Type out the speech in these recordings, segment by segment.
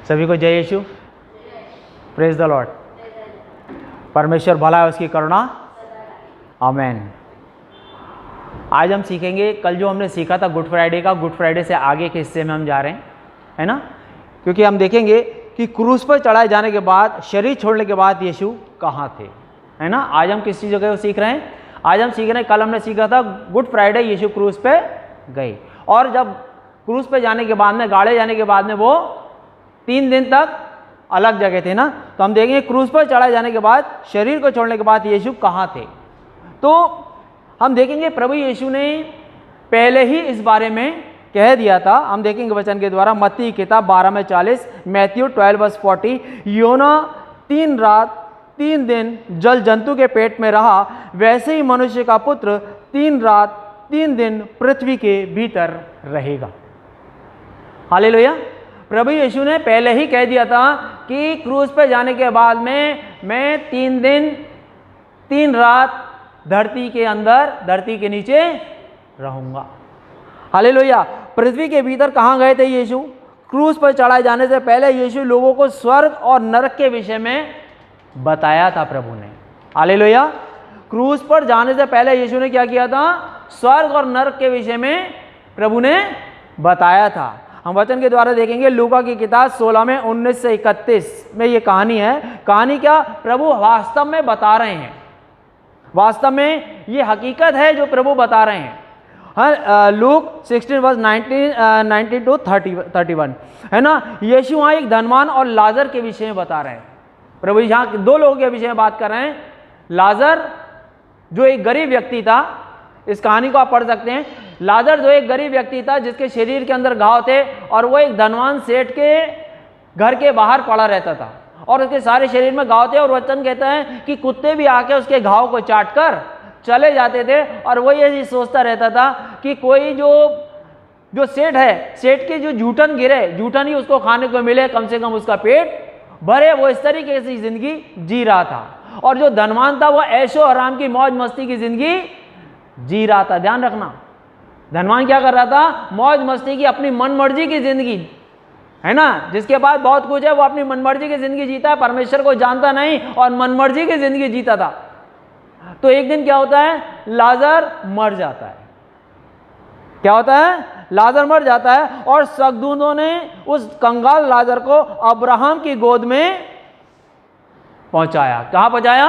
सभी को जय यीशु, प्रेज द लॉर्ड। परमेश्वर भला है, उसकी करुणा, आमेन। आज हम सीखेंगे, कल जो हमने सीखा था गुड फ्राइडे का, गुड फ्राइडे से आगे के हिस्से में हम जा रहे हैं, है ना। क्योंकि हम देखेंगे कि क्रूस पर चढ़ाए जाने के बाद, शरीर छोड़ने के बाद यीशु कहाँ थे, है ना। आज हम किस जगह को सीख रहे हैं? आज हम सीख रहे हैं, कल हमने सीखा था गुड फ्राइडे यीशु क्रूस पे गए, और जब क्रूस पे जाने के बाद में, गाड़े जाने के बाद में वो 3 दिन तक अलग जगह थे ना। तो हम देखेंगे क्रूस पर चढ़ाए जाने के बाद, शरीर को छोड़ने के बाद यीशु कहाँ थे। तो हम देखेंगे प्रभु यीशु ने पहले ही इस बारे में कह दिया था। हम देखेंगे वचन के द्वारा, मत्ती की किताब 12:40, मैथ्यू 12:40, योना 3 रात 3 दिन जल जंतु के पेट में रहा, वैसे ही मनुष्य का पुत्र 3 रात 3 दिन पृथ्वी के भीतर रहेगा। हालेलुया। प्रभु यीशु ने पहले ही कह दिया था कि क्रूस पे जाने के बाद में मैं 3 दिन 3 रात धरती के अंदर, धरती के नीचे रहूंगा। हालेलुया। पृथ्वी के भीतर कहाँ गए थे यीशु? क्रूस पर चढ़ाए जाने से पहले यीशु लोगों को स्वर्ग और नरक के विषय में बताया था प्रभु ने। हालेलुया। क्रूस पर जाने से पहले यीशु ने क्या किया था? स्वर्ग और नरक के विषय में प्रभु ने बताया था। हम वचन के द्वारा देखेंगे, लूका की किताब 16 में 19 से 31 में ये कहानी है। कहानी क्या प्रभु वास्तव में बता रहे हैं, वास्तव में ये हकीकत है जो प्रभु बता रहे हैं। हाँ, लूक 16:19 to 31 है ना। यीशु वहाँ एक धनवान और लाजर के विषय में बता रहे हैं। प्रभु यहाँ 2 लोगों के विषय में बात कर रहे हैं। लाजर जो एक गरीब व्यक्ति था, इस कहानी को आप पढ़ सकते हैं। लाजर जो एक गरीब व्यक्ति था जिसके शरीर के अंदर घाव थे, और वो एक धनवान सेठ के घर के बाहर पड़ा रहता था, और उसके सारे शरीर में घाव थे। और वचन कहता है कि कुत्ते भी आके उसके घाव को चाट कर चले जाते थे। और वो ये सोचता रहता था कि कोई जो सेठ है, सेठ के जो जूठन गिरे, जूठन ही उसको खाने को मिले, कम से कम उसका पेट भरे। वो इस तरीके से जिंदगी जी रहा था। और जो धनवान था वो ऐशो आराम की, मौज मस्ती की जिंदगी जी रहा था। ध्यान रखना, धनवान क्या कर रहा था? मौज मस्ती की, अपनी मन मर्जी की जिंदगी, है ना। जिसके पास बहुत कुछ है वो अपनी मनमर्जी की जिंदगी जीता है, परमेश्वर को जानता नहीं और मनमर्जी की जिंदगी जीता था। तो एक दिन क्या होता है? लाजर मर जाता है। क्या होता है? लाजर मर जाता है, और स्वर्गदूतों ने उस कंगाल लाजर को अब्राहम की गोद में पहुंचाया। कहां पहुंचाया?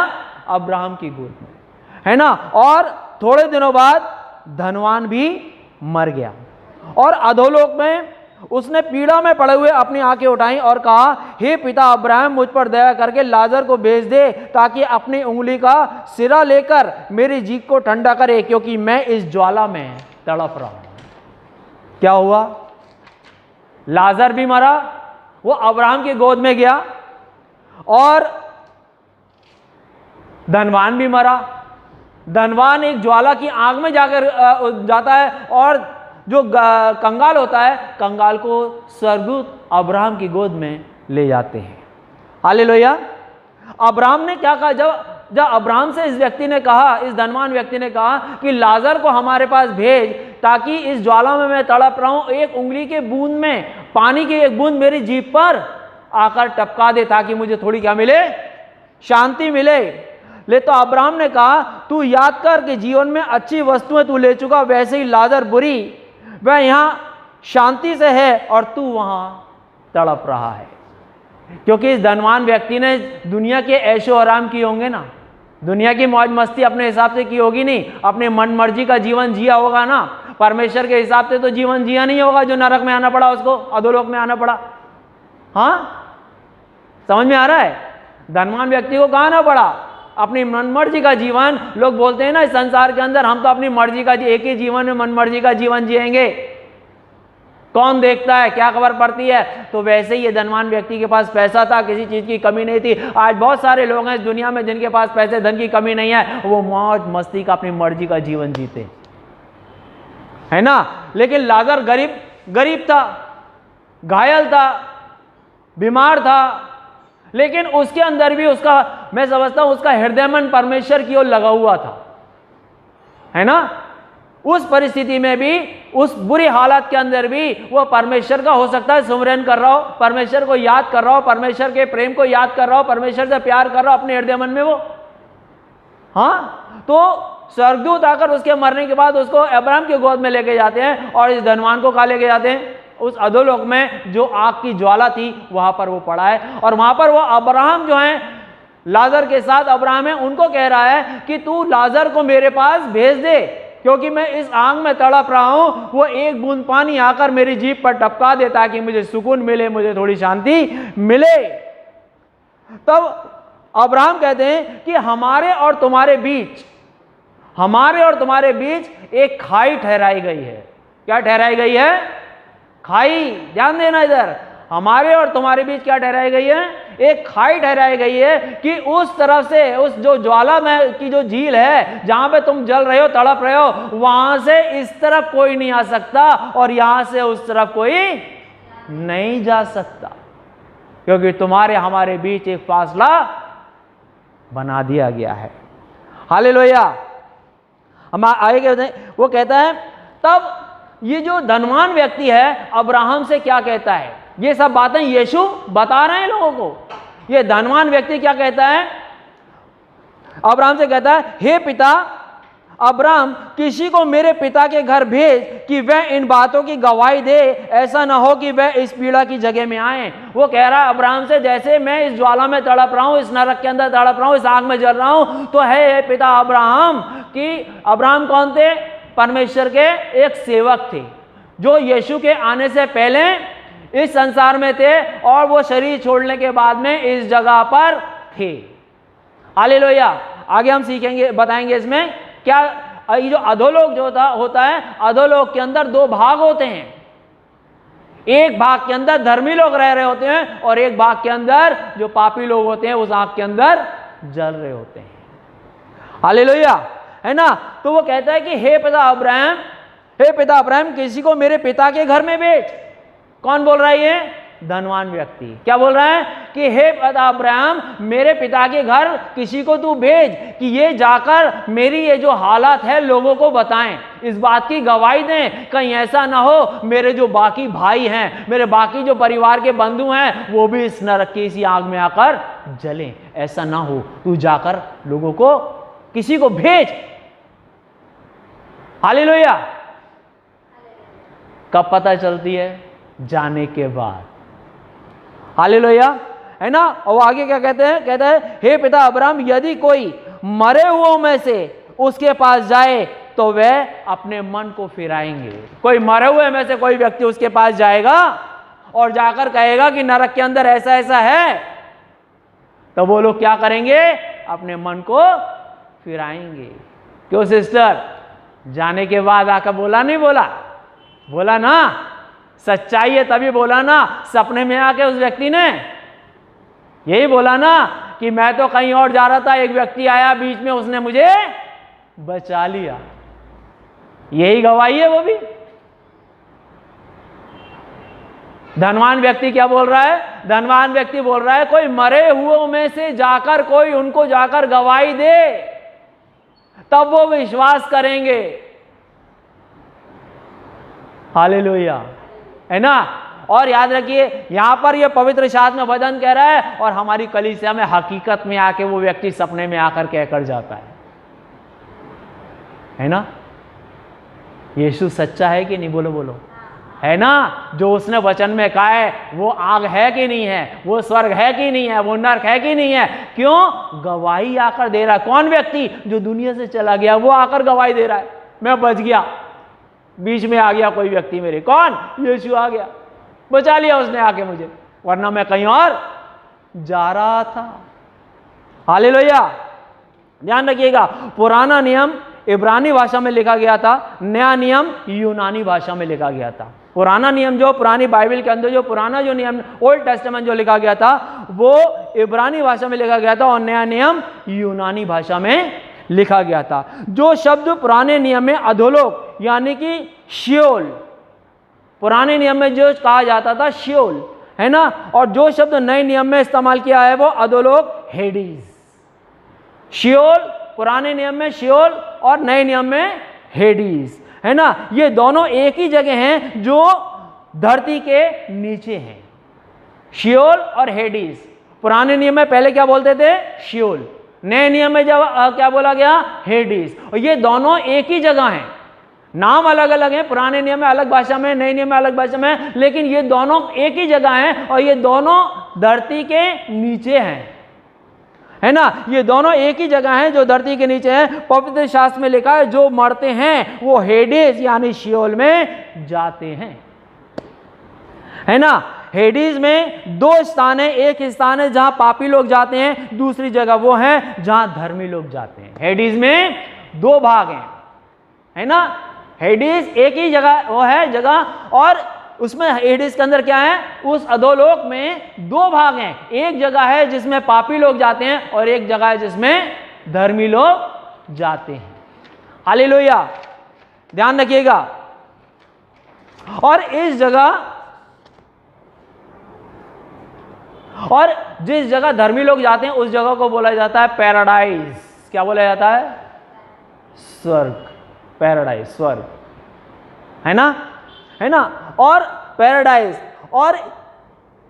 अब्राहम की गोद में, है ना। और थोड़े दिनों बाद धनवान भी मर गया, और अधोलोक में उसने पीड़ा में पड़े हुए अपनी आंखें उठाई और कहा, हे पिता अब्राहम, मुझ पर दया करके लाजर को भेज दे, ताकि अपनी उंगली का सिरा लेकर मेरी जीभ को ठंडा करे, क्योंकि मैं इस ज्वाला में तड़प रहा हूं। क्या हुआ? लाजर भी मरा, वो अब्राहम की गोद में गया, और धनवान भी मरा। धनवान एक ज्वाला की आग में जाकर जाता है, और जो कंगाल होता है, कंगाल को स्वर्गदूत अब्राहम की गोद में ले जाते हैं। हालेलुया। अब्राहम ने क्या कहा? जब अब्राहम से इस व्यक्ति ने कहा, इस धनवान व्यक्ति ने कहा कि लाजर को हमारे पास भेज, ताकि इस ज्वाला में मैं तड़प रहा हूं, एक उंगली के बूंद में, पानी की एक बूंद मेरी जीभ पर आकर टपका दे, ताकि मुझे थोड़ी क्या मिले? शांति मिले। ले तो अब्राहम ने कहा, तू याद कर कि जीवन में अच्छी वस्तुएं तू ले चुका, वैसे ही लाजर बुरी, वह यहां शांति से है और तू वहां तड़प रहा है। क्योंकि इस धनवान व्यक्ति ने दुनिया के ऐशो आराम किए होंगे ना, दुनिया की मौज मस्ती अपने हिसाब से की होगी नहीं, अपने मन मर्जी का जीवन जिया होगा ना। परमेश्वर के हिसाब से तो जीवन जिया नहीं होगा, जो नरक में आना पड़ा उसको, अधोलोक में आना पड़ा। हाँ, समझ में आ रहा है? धनवान व्यक्ति को कहाँ आना पड़ा? अपनी मनमर्जी का जीवन। लोग बोलते हैं ना, इस संसार के अंदर हम तो अपनी मर्जी का, एक ही जीवन में मनमर्जी का जीवन जिएंगे, कौन देखता है, क्या खबर पड़ती है। तो वैसे ही ये धनवान व्यक्ति के पास पैसा था, किसी चीज की कमी नहीं थी। आज बहुत सारे लोग हैं इस दुनिया में जिनके पास पैसे धन की कमी नहीं है, वो मौज मस्ती का, अपनी मर्जी का जीवन जीते, है ना। लेकिन लाजर गरीब था, घायल था, बीमार था, लेकिन उसके अंदर भी उसका, मैं समझता हूं उसका हृदय मन परमेश्वर की ओर लगा हुआ था, है ना। उस परिस्थिति में भी उस बुरी हालत के अंदर भी वो परमेश्वर का हो सकता है सुमरन कर रहा हो, परमेश्वर को याद कर रहा हो, परमेश्वर के प्रेम को याद कर रहा हो, परमेश्वर से प्यार कर रहा हो अपने हृदय मन में वो। हाँ, तो स्वर्गदूत आकर उसके मरने के बाद उसको अब्राहम की गोद में लेके जाते हैं और इस धनवान को कहा लेके जाते हैं, उस अधोलोक में जो आग की ज्वाला थी वहां पर वो पड़ा है। और वहां पर वो अब्राहम जो है, लाजर के साथ अब्राहम है, उनको कह रहा है कि तू लाजर को मेरे पास भेज दे, क्योंकि मैं इस आग में तड़प रहा हूं। वो एक बूंद पानी आकर मेरी जीभ पर टपका दे ताकि मुझे सुकून मिले, मुझे थोड़ी शांति मिले। तब अब्राहम कहते हैं कि हमारे और तुम्हारे बीच एक खाई ठहराई गई है। क्या ठहराई गई है? खाई। ध्यान देना इधर, हमारे और तुम्हारे बीच क्या ठहराई गई है? एक खाई ठहराई गई है कि उस तरफ से, उस जो ज्वाला में की जो झील है जहां पे तुम जल रहे हो, तड़प रहे हो, वहां से इस तरफ कोई नहीं आ सकता और यहां से उस तरफ कोई नहीं जा सकता, क्योंकि तुम्हारे हमारे बीच एक फासला बना दिया गया है। हालेलुया। हम आगे कहते हैं, वो कहता है, तब ये जो धनवान व्यक्ति है अब्राहम से क्या कहता है? ये सब बातें यीशु बता रहे हैं लोगों को। ये धनवान व्यक्ति क्या कहता है? अब्राहम से कहता है, हे पिता अब्राहम, किसी को मेरे पिता के घर भेज कि वह इन बातों की गवाही दे, ऐसा ना हो कि वह इस पीड़ा की जगह में आए। वो कह रहा है अब्राहम से, जैसे मैं इस ज्वाला में तड़प रहा हूं, इस नरक के अंदर तड़प रहा हूं, इस आग में जल रहा हूं, तो है पिता अब्राहम। कि अब्राहम कौन थे? परमेश्वर के एक सेवक थे जो यीशु के आने से पहले इस संसार में थे और वो शरीर छोड़ने के बाद में इस जगह पर थे। हालेलुया। आगे हम सीखेंगे, बताएंगे इसमें क्या। ये जो अधोलोक जो होता है, अधोलोक के अंदर दो भाग होते हैं। एक भाग के अंदर धर्मी लोग रह रहे होते हैं और एक भाग के अंदर जो पापी लोग होते हैं उस आग के अंदर जल रहे होते हैं। हालेलुया, है ना। तो वो कहता है कि हे पिता अब्राहम, किसी को मेरे पिता के घर में भेज। कौन बोल रहा है? ये धनवान व्यक्ति। क्या बोल रहा है? कि हे पिता अब्राहम, मेरे पिता के घर किसी को तू भेज कि ये जाकर मेरी ये जो हालत है लोगों को बताएं, इस बात की गवाही दें। कहीं ऐसा ना हो मेरे जो बाकी भाई हैं, मेरे बाकी जो परिवार के बंधु हैं, वो भी इस नरक की इसी आग में आकर जलें। ऐसा ना हो, तू जाकर लोगों को, किसी को भेज। हालेलुया। कब पता चलती है? जाने के बाद। हालेलुया, है ना। और आगे क्या कहते हैं? कहते हैं, हे पिता अब्राहम, यदि कोई मरे हुओं में से उसके पास जाए तो वह अपने मन को फिराएंगे। कोई मरे हुए में से कोई व्यक्ति उसके पास जाएगा और जाकर कहेगा कि नरक के अंदर ऐसा ऐसा है, तो वो लोग क्या करेंगे? अपने मन को फिराएंगे। क्यों सिस्टर? जाने के बाद आकर बोला नहीं? बोला ना। सच्चाई है तभी बोला ना। सपने में आके उस व्यक्ति ने यही बोला ना कि मैं तो कहीं और जा रहा था, एक व्यक्ति आया बीच में, उसने मुझे बचा लिया। यही गवाही है वो भी। धनवान व्यक्ति क्या बोल रहा है? धनवान व्यक्ति बोल रहा है कोई मरे हुओं में से जाकर, कोई उनको जाकर गवाही दे, तब वो विश्वास करेंगे। हालेलुया, है ना। और याद रखिए, यहां पर ये पवित्र शास्त्र में वचन कह रहा है और हमारी कलीसिया में हकीकत में आके वो व्यक्ति सपने में आकर कहकर जाता है ना। यीशु सच्चा है कि नहीं? बोलो, है ना। जो उसने वचन में कहा है, वो आग है कि नहीं है, वो स्वर्ग है कि नहीं है, वो नरक है कि नहीं है। क्यों? गवाही आकर दे रहा है। कौन व्यक्ति? जो दुनिया से चला गया, वो आकर गवाही दे रहा है, मैं बच गया। बीच में आ गया कोई व्यक्ति मेरे, कौन? यीशु आ गया, बचा लिया उसने आके मुझे, वरना मैं कहीं और जा रहा था। हालेलुया। ध्यान रखिएगा, पुराना नियम इब्रानी भाषा में लिखा गया था, नया नियम यूनानी भाषा में लिखा गया था। पुराना नियम जो पुरानी बाइबल के अंदर जो पुराना जो नियम ओल्ड टेस्टामेंट जो लिखा गया था वो इब्रानी भाषा में लिखा गया था और नया नियम यूनानी भाषा में लिखा गया था। जो शब्द पुराने नियम में अधोलोक यानी कि शियोल, पुराने नियम में जो कहा जाता था शियोल, है ना, और जो शब्द नए नियम में इस्तेमाल किया है वो अधोलोक, हेडीज। शियोल पुराने नियम में शियोल और नए नियम में हेडीज। है ना, ये दोनों एक ही जगह हैं जो धरती के नीचे हैं, शियोल और हेडीज। पुराने नियम में पहले क्या बोलते थे? शियोल। नए नियम में जब क्या बोला गया? हेडीज। और ये दोनों एक ही जगह हैं, नाम अलग अलग हैं, पुराने नियम में अलग भाषा में, नए नियम में अलग भाषा में, लेकिन ये दोनों एक ही जगह हैं और ये दोनों धरती के नीचे हैं, है ना। ये दोनों एक ही जगह हैं जो धरती के नीचे हैं। पवित्र शास्त्र में लिखा है जो मरते हैं वो हेडेस यानी शियोल में जाते हैं, है ना। हेडीज में दो स्थान है, एक स्थान है जहां पापी लोग जाते हैं, दूसरी जगह वो है जहां धर्मी लोग जाते हैं। हेडीज में दो भाग हैं, है ना। हेडीज एक ही जगह वो है जगह, और उसमें हेडीज के अंदर क्या है? उस अधोलोक में दो भाग हैं, एक जगह है जिसमें पापी लोग जाते हैं और एक जगह है जिसमें धर्मी लोग जाते हैं। हालेलुया, ध्यान रखिएगा। और इस जगह, और जिस जगह धर्मी लोग जाते हैं उस जगह को बोला जाता है पैराडाइज। क्या बोला जाता है? स्वर्ग, पैराडाइज, स्वर्ग, है ना, है ना। और पैराडाइज, और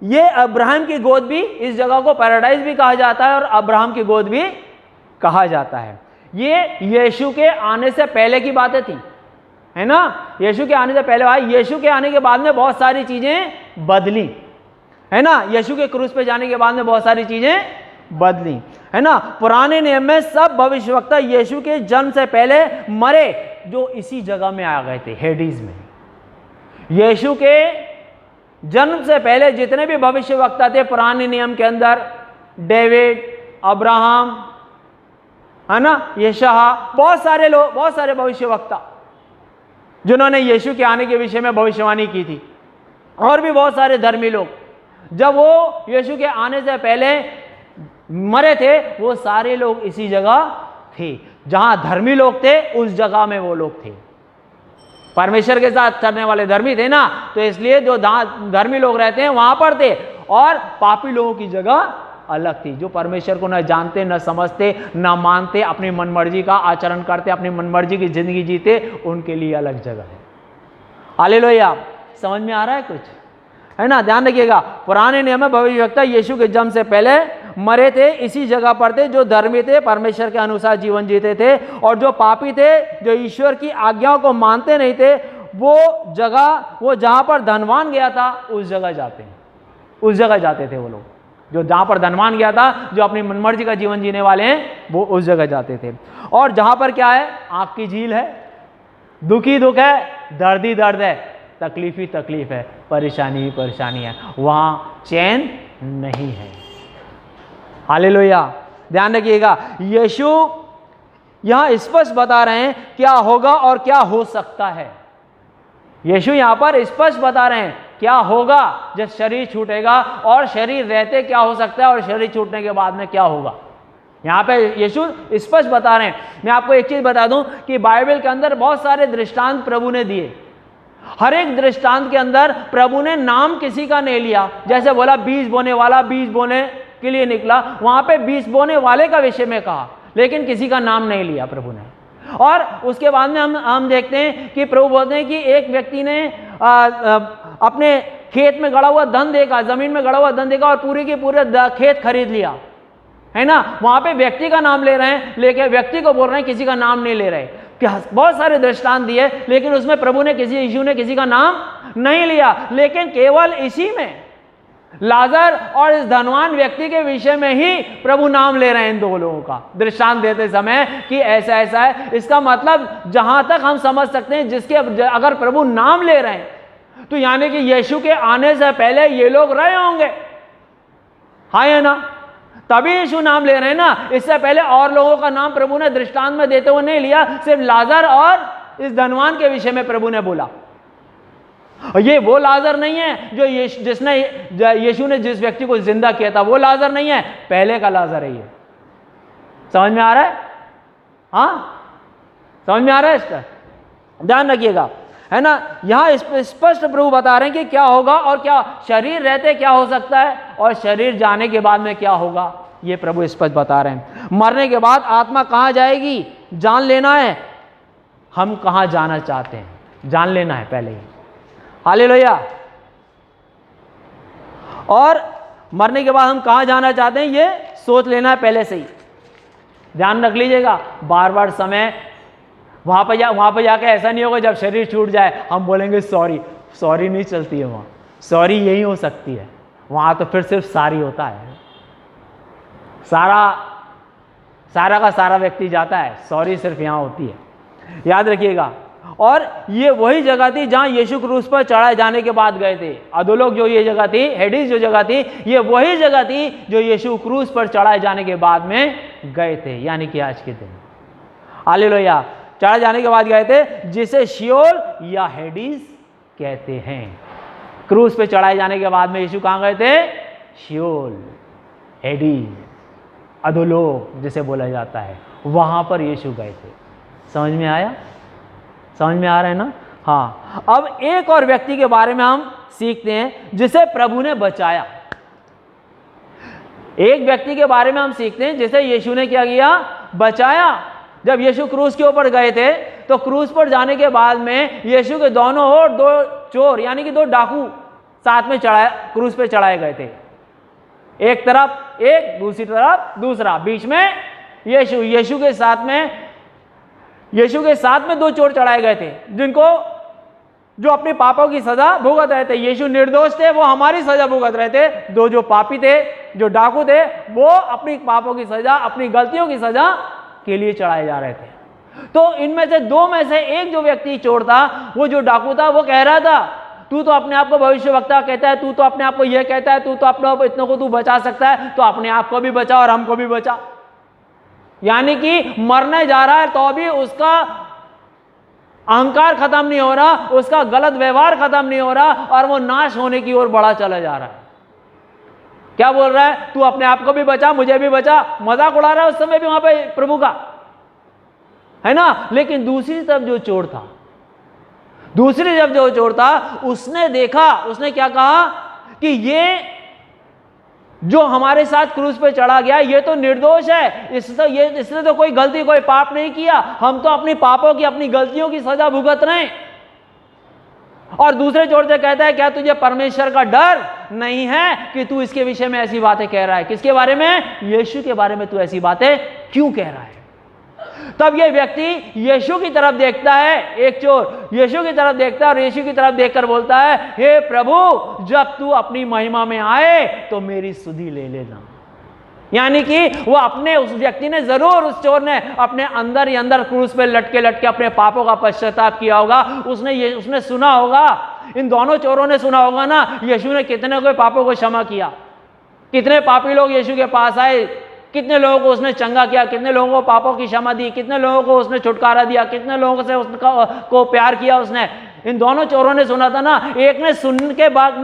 ये अब्राहम की गोद भी, इस जगह को पैराडाइज भी कहा जाता है और अब्राहम की गोद भी कहा जाता है। ये यीशु के आने से पहले की बातें थी, है ना। यीशु के आने से पहले भाई, यीशु के आने के बाद में बहुत सारी चीजें बदली, है ना। यीशु के क्रूस पे जाने के बाद में बहुत सारी चीजें बदली, है ना। पुराने नियम में सब भविष्यवक्ता यीशु के जन्म से पहले मरे, जो इसी जगह में आ गए थे, हेडीज में। यीशु के जन्म से पहले जितने भी भविष्यवक्ता थे पुराने नियम के अंदर, डेविड, अब्राहम, है ना, यशाया, बहुत सारे लोग, बहुत सारे भविष्यवक्ता जिन्होंने यीशु के आने के विषय में भविष्यवाणी की थी, और भी बहुत सारे धर्मी लोग, जब वो यीशु के आने से पहले मरे थे, वो सारे लोग इसी जगह थे। जहां धर्मी लोग थे उस जगह में वो लोग थे। परमेश्वर के साथ चलने वाले धर्मी थे ना, तो इसलिए जो धर्मी लोग रहते हैं वहां पर थे, और पापी लोगों की जगह अलग थी, जो परमेश्वर को न जानते, न समझते, न मानते, अपनी मनमर्जी का आचरण करते, अपनी मनमर्जी की जिंदगी जीते, उनके लिए अलग जगह है। हालेलुया, समझ में आ रहा है कुछ, है ना। ध्यान रखिएगा, पुराने नियम में भविष्यवक्ता यीशु के जन्म से पहले मरे थे, इसी जगह पर थे। जो धर्मी थे, परमेश्वर के अनुसार जीवन जीते थे, और जो पापी थे, जो ईश्वर की आज्ञाओं को मानते नहीं थे, वो जगह, वो जहां पर धनवान गया था उस जगह जाते हैं, उस जगह जाते थे वो लोग। जो जहां पर धनवान गया था, जो अपनी मनमर्जी का जीवन जीने वाले हैं, वो उस जगह जाते थे। और जहां पर क्या है? आंख की झील है, दुखी दुख है, दर्द ही दर्द है, तकलीफ ही तकलीफ है, परेशानी ही परेशानी है, वहां चैन नहीं है। हालेलुया, ध्यान रखिएगा, यीशु यहां स्पष्ट बता रहे हैं क्या होगा और क्या हो सकता है। यीशु यहां पर स्पष्ट बता रहे हैं क्या होगा जब शरीर छूटेगा, और शरीर रहते क्या हो सकता है, और शरीर छूटने के बाद में क्या होगा। यहां पे यीशु स्पष्ट बता रहे हैं। मैं आपको एक चीज बता दूं कि बाइबल के अंदर बहुत सारे दृष्टांत प्रभु ने दिए। हर एक दृष्टांत के अंदर प्रभु ने नाम किसी का नहीं लिया। जैसे बोला बीज बोने वाला बीज बोने के लिए निकला, वहां पे बीज बोने वाले का विषय में कहा, लेकिन किसी का नाम नहीं लिया प्रभु ने। और उसके बाद में हम देखते हैं कि प्रभु बोलते हैं कि एक व्यक्ति ने अपने खेत में गड़ा हुआ धन देखा, जमीन में गड़ा हुआ धन देखा, और पूरे के पूरे खेत खरीद लिया, है ना। वहां पे व्यक्ति का नाम ले रहे हैं, लेकिन व्यक्ति को बोल रहे हैं, किसी का नाम नहीं ले रहे। बहुत सारे दृष्टांत दिए, लेकिन उसमें प्रभु ने यीशु ने किसी का नाम नहीं लिया। लेकिन केवल इसी में लाजर और इस धनवान व्यक्ति के विषय में ही प्रभु नाम ले रहे हैं, इन दो लोगों का दृष्टांत देते समय कि ऐसा ऐसा है। इसका मतलब जहां तक हम समझ सकते हैं, जिसके अगर प्रभु नाम ले रहे हैं तो यानी कि यीशु के आने से पहले ये लोग रहे होंगे, हाँ या ना, तभी यीशु नाम ले रहे हैं ना। इससे पहले और लोगों का नाम प्रभु ने दृष्टांत में देते हुए नहीं लिया, सिर्फ लाजर और इस धनवान के विषय में प्रभु ने बोला। और ये वो लाजर नहीं है जो जिसने यीशु ने जिस व्यक्ति को जिंदा किया था, वो लाजर नहीं है, पहले का लाजर है ये। समझ में आ रहा है? हाँ, समझ में आ रहा है? इसका ध्यान रखिएगा, है ना। यहां स्पष्ट प्रभु बता रहे हैं कि क्या होगा और क्या शरीर रहते क्या हो सकता है, और शरीर जाने के बाद में क्या होगा, ये प्रभु स्पष्ट बता रहे हैं। मरने के बाद आत्मा कहां जाएगी जान लेना है। हम कहाँ जाना चाहते हैं, जान लेना है पहले ही। हालेलुया। और मरने के बाद हम कहाँ जाना चाहते हैं ये सोच लेना है पहले से ही। ध्यान रख लीजिएगा, बार बार समय वहाँ पर जाके ऐसा नहीं होगा जब शरीर छूट जाए हम बोलेंगे सॉरी। सॉरी नहीं चलती है वहाँ, सॉरी यही हो सकती है, वहाँ तो फिर सिर्फ सारी होता है। सारा का सारा व्यक्ति जाता है, सॉरी सिर्फ यहाँ होती है, याद रखिएगा। और ये वही जगह थी जहां यीशु क्रूस पर चढ़ाए जाने के बाद गए थे। अधोलोक जो ये जगह थी, हेडिस जो जगह थी, ये वही जगह थी जो यीशु क्रूस पर चढ़ाए जाने के बाद में गए थे, यानी कि आज के दिन। हालेलुया। चढ़ाए जाने के बाद गए थे, जिसे शियोल या हेडिस कहते हैं। क्रूस पे चढ़ाए जाने के बाद में यीशु कहां गए थे? शियोल, हेडिस, अधोलोक जिसे बोला जाता है, वहां पर यीशु गए थे। समझ में आया? समझ में आ रहा है ना? हाँ। अब एक और व्यक्ति के बारे में हम सीखते हैं जिसे प्रभु ने बचाया। एक व्यक्ति के बारे में हम सीखते हैं जिसे यीशु ने क्या किया? बचाया। जब यीशु क्रूस के ऊपर गए थे तो क्रूस पर जाने के बाद में यीशु के दोनों ओर दो चोर यानी कि दो डाकू साथ में क्रूस पे चढ़ाए गए थे। एक तरफ एक, दूसरी तरफ दूसरा, बीच में यीशु। यीशु के साथ में दो चोर चढ़ाए गए थे जो अपने पापों की सजा भुगत रहे थे। यीशु निर्दोष थे, वो हमारी सजा भुगत रहे थे। दो जो पापी थे, जो डाकू थे, वो अपनी पापों की सजा, अपनी गलतियों की सजा के लिए चढ़ाए जा रहे थे। तो इनमें से दो में से एक जो व्यक्ति चोर था, वो जो डाकू था, वो कह रहा था, तू तो अपने आप को भविष्यवक्ता कहता है, तू तो अपने आप को यह कहता है, तू तो अपने आप इतनों को तू बचा सकता है, तो अपने आप को भी बचा और हमको भी बचा। यानी कि मरने जा रहा है तो भी उसका अहंकार खत्म नहीं हो रहा, उसका गलत व्यवहार खत्म नहीं हो रहा और वो नाश होने की ओर बढ़ा चला जा रहा है। क्या बोल रहा है? तू अपने आप को भी बचा, मुझे भी बचा। मजाक उड़ा रहा है उस समय भी वहां पे प्रभु का, है ना। लेकिन दूसरी तरफ जो चोर था, उसने देखा, उसने क्या कहा कि ये जो हमारे साथ क्रूस पे चढ़ा गया ये तो निर्दोष है, इसने तो कोई गलती, कोई पाप नहीं किया, हम तो अपनी पापों की, अपनी गलतियों की सजा भुगत रहे हैं। और दूसरे चोर से कहता है, क्या तुझे परमेश्वर का डर नहीं है कि तू इसके विषय में ऐसी बातें कह रहा है? किसके बारे में? यीशु के बारे में तू ऐसी बातें क्यों कह रहा है? तब यह व्यक्ति यीशु की तरफ देखता है, एक चोर यीशु की तरफ देखता है और यीशु की तरफ देखकर बोलता है, हे प्रभु, जब तू अपनी महिमा में आए तो मेरी सुधि ले लेना। यानी कि वो अपने, उस व्यक्ति ने जरूर, उस चोर ने अपने अंदर ही अंदर क्रूस पे लटके अपने पापों का पश्चाताप किया होगा। उसने सुना होगा, इन दोनों चोरों ने सुना होगा ना, यीशु ने कितने को पापों को क्षमा किया, कितने पापी लोग यीशु के पास आए, कितने लोगों को उसने चंगा किया, कितने लोगों को पापों की क्षमा दी, कितने लोगों को उसने छुटकारा दिया, कितने लोगों से उसको प्यार किया उसने। इन दोनों चोरों ने सुना था ना। एक ने सुनने के बाद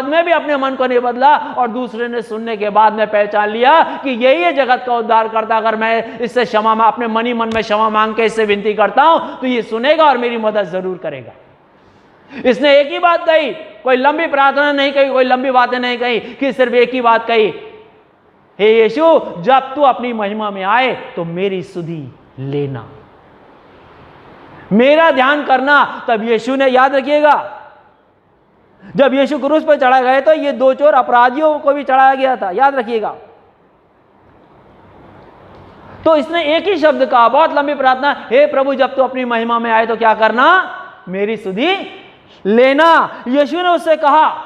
में भी अपने मन को नहीं बदला और दूसरे ने सुनने के बाद में पहचान लिया कि यही है जगत का उद्धार करता। अगर मैं इससे क्षमा, अपने मनी मन में क्षमा मांग के इससे विनती करता हूं तो ये सुनेगा और मेरी मदद जरूर करेगा। इसने एक ही बात कही, कोई लंबी प्रार्थना नहीं कही, कोई लंबी बातें नहीं कही, कि सिर्फ एक ही बात कही, हे यीशु, जब तू अपनी महिमा में आए तो मेरी सुधि लेना, मेरा ध्यान करना। तब यीशु ने, याद रखिएगा, जब यीशु क्रूस पर चढ़ाए गए तो ये दो चोर अपराधियों को भी चढ़ाया गया था, याद रखिएगा। तो इसने एक ही शब्द कहा, बहुत लंबी प्रार्थना, हे प्रभु, जब तू अपनी महिमा में आए तो क्या करना? मेरी सुधि लेना। यीशु ने उससे कहा,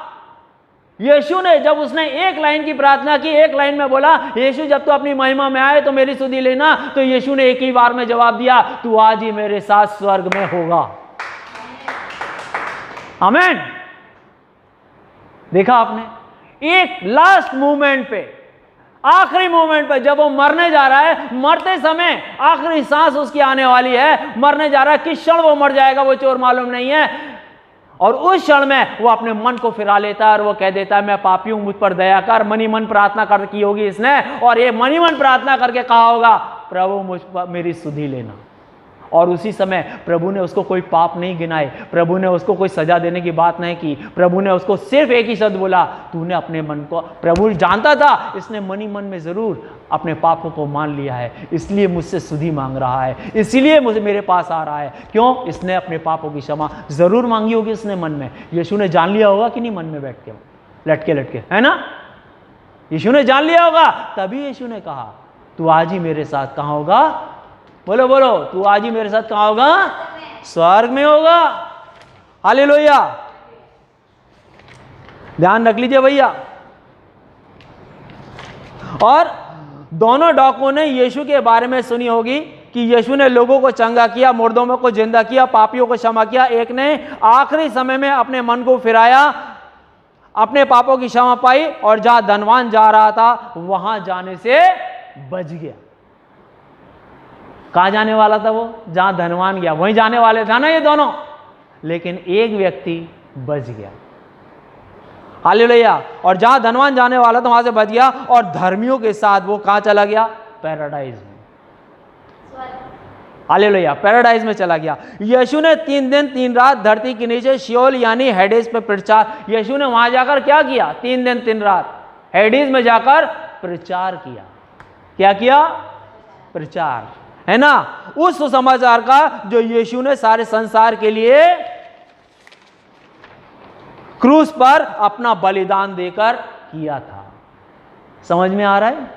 यीशु ने जब उसने एक लाइन की प्रार्थना की, एक लाइन में बोला, यीशु जब तू अपनी महिमा में आए तो मेरी सुधि लेना, तो यीशु ने एक ही बार में जवाब दिया, तू आज ही मेरे साथ स्वर्ग में होगा। आमीन। देखा आपने, एक लास्ट मोमेंट पे, आखिरी मोमेंट पे, जब वो मरने जा रहा है, मरते समय आखिरी सांस उसकी आने वाली है, मरने जा रहा है, किस क्षण वो मर जाएगा वो चोर मालूम नहीं है। और उस क्षण में वो अपने मन को फिरा लेता है और वो कह देता है, मैं पापी हूं, मुझ पर दया कर। मनी मन प्रार्थना कर की होगी इसने, और ये मनी मन प्रार्थना करके कहा होगा, प्रभु मुझ पर मेरी सुधि लेना। और उसी समय प्रभु ने उसको कोई पाप नहीं गिनाए, प्रभु ने उसको कोई सजा देने की बात नहीं की। प्रभु ने उसको सिर्फ एक ही शब्द बोला, तूने अपने मन को, प्रभु जानता था इसने मन ही मन में जरूर अपने पापों को मान लिया है, इसलिए मुझसे सुधि मांग रहा है, इसलिए मुझे मेरे पास आ रहा है। क्यों? इसने अपने पापों की क्षमा जरूर मांगी होगी इसने मन में। यीशु ने जान लिया होगा कि नहीं, मन में बैठ के लटके लटके, है ना? यीशु ने जान लिया होगा, तभी यीशु ने कहा तू आज ही मेरे साथ कहाँ होगा? बोलो बोलो, तू आज ही मेरे साथ कहाँ होगा? स्वर्ग में होगा। हालेलुया। ध्यान रख लीजिए भैया। और दोनों डाकुओं ने यीशु के बारे में सुनी होगी कि यीशु ने लोगों को चंगा किया, मुर्दों को जिंदा किया, पापियों को क्षमा किया। एक ने आखिरी समय में अपने मन को फिराया, अपने पापों की क्षमा पाई, और जहां धनवान जा रहा था वहां जाने से बच गया। कहां जाने वाला था वो? जहां धनवान गया वहीं जाने वाले था ना ये दोनों, लेकिन एक व्यक्ति बच गया। हालेलुया। और जहां धनवान जाने वाला था वहां से बच गया, और धर्मियों के साथ वो कहां चला गया? पैराडाइज में। हालेलुया, पैराडाइज में चला गया। यीशु ने 3 दिन 3 रात धरती के नीचे शियोल यानी हेडेस पे प्रचार, यीशु ने वहां जाकर क्या किया? 3 दिन 3 रात हेडेस में जाकर प्रचार किया। क्या किया? प्रचार, है ना? उस सुसमाचार का जो यीशु ने सारे संसार के लिए क्रूस पर अपना बलिदान देकर किया था। समझ में आ रहा है?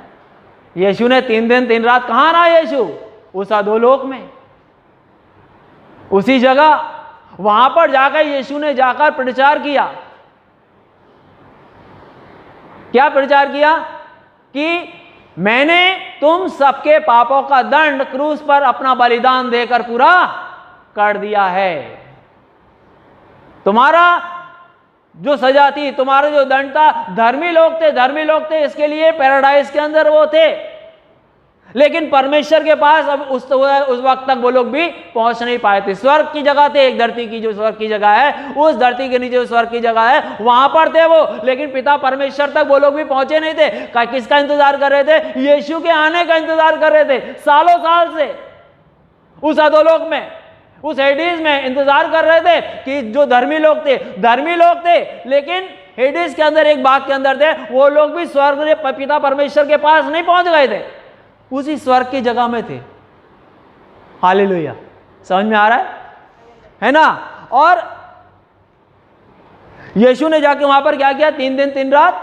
यीशु ने 3 दिन 3 रात कहां रहा यीशु? उस अधोलोक में, उसी जगह, वहां पर जाकर यीशु ने जाकर प्रचार किया। क्या प्रचार किया? कि मैंने तुम सबके पापों का दंड क्रूस पर अपना बलिदान देकर पूरा कर दिया है। तुम्हारा जो सजा थी, तुम्हारा जो दंड था, धर्मी लोग थे इसके लिए पैराडाइज के अंदर वो थे, लेकिन परमेश्वर के पास अब उस वक्त तक वो लोग भी पहुंच नहीं पाए थे। स्वर्ग की जगह थे, एक धरती की जो स्वर्ग की जगह है, उस धरती के नीचे जो स्वर्ग की जगह है वहां पर थे वो, लेकिन पिता परमेश्वर तक वो लोग भी पहुंचे नहीं थे। किसका इंतजार कर रहे थे? यीशु के आने का इंतजार कर रहे थे। सालों साल से उस अधोलोक में, उस हेडिस में इंतजार कर रहे थे कि जो धर्मी लोग थे, लेकिन हेडिस के अंदर एक बाग के अंदर थे, वो लोग भी स्वर्ग पिता परमेश्वर के पास नहीं पहुंच गए थे, उसी स्वर्ग की जगह में थे। हालेलुया। समझ में आ रहा है ना? और यीशु ने जाके वहां पर क्या किया? 3 दिन 3 रात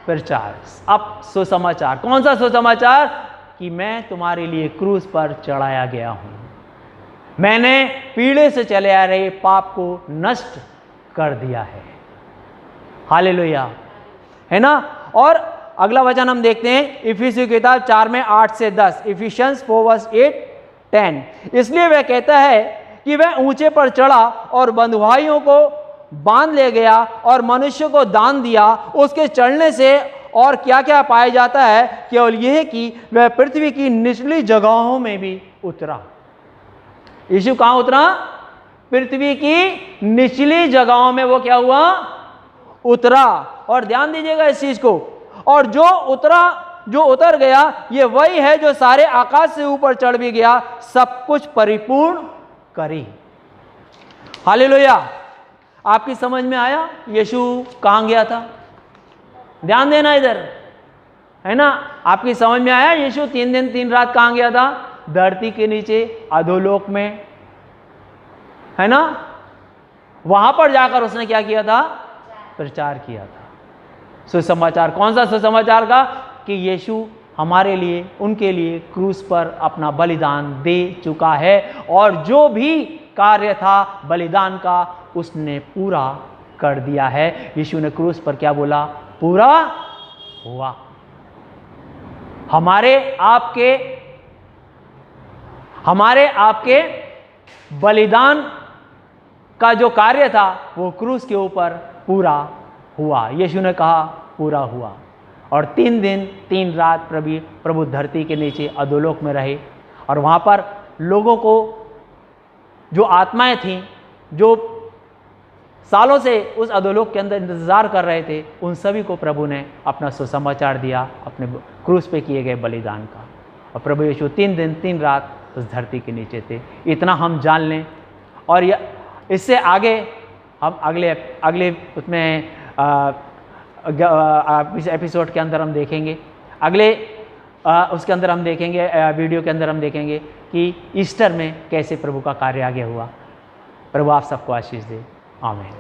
प्रचार। अब सुसमाचार, कौन सा सुसमाचार? कि मैं तुम्हारे लिए क्रूस पर चढ़ाया गया हूं, मैंने पीढ़े से चले आ रहे पाप को नष्ट कर दिया है। हालेलुया, है ना? और अगला वचन हम देखते हैं इफिसियों की किताब 4 में 8 से 10, इफिशियंस 4:8-10। इसलिए वह कहता है कि वह ऊंचे पर चढ़ा और बंधुआइयों को बांध ले गया और मनुष्य को दान दिया। उसके चढ़ने से और क्या क्या पाया जाता है? केवल यह कि वह पृथ्वी की निचली जगहों में भी उतरा। यीशु कहां उतरा? पृथ्वी की निचली जगहों में वो क्या हुआ? उतरा। और ध्यान दीजिएगा इस चीज को। और जो उतर गया ये वही है जो सारे आकाश से ऊपर चढ़ भी गया, सब कुछ परिपूर्ण करी। हालेलुया। आपकी समझ में आया यीशु कहां गया था? ध्यान देना इधर, है ना? आपकी समझ में आया यीशु 3 दिन 3 रात कहां गया था? धरती के नीचे अधोलोक में, है ना? वहां पर जाकर उसने क्या किया था? प्रचार किया था। सुसमाचार, कौन सा सुसमाचार का? कि यीशु हमारे लिए, उनके लिए क्रूस पर अपना बलिदान दे चुका है, और जो भी कार्य था बलिदान का उसने पूरा कर दिया है। यीशु ने क्रूस पर क्या बोला? पूरा हुआ। हमारे आपके बलिदान का जो कार्य था वो क्रूस के ऊपर पूरा हुआ। यीशु ने कहा पूरा हुआ। और 3 दिन 3 रात प्रभु धरती के नीचे अधोलोक में रहे, और वहाँ पर लोगों को, जो आत्माएं थीं, जो सालों से उस अधोलोक के अंदर इंतजार कर रहे थे, उन सभी को प्रभु ने अपना सुसमाचार दिया अपने क्रूस पे किए गए बलिदान का। और प्रभु यीशु 3 दिन 3 रात उस धरती के नीचे थे। इतना हम जान लें, और इससे आगे हम अगले उसमें इस एपिसोड के अंदर हम देखेंगे, उसके अंदर हम देखेंगे, वीडियो के अंदर हम देखेंगे कि ईस्टर में कैसे प्रभु का कार्य आगे हुआ। प्रभु आप सबको आशीष दे। आमीन।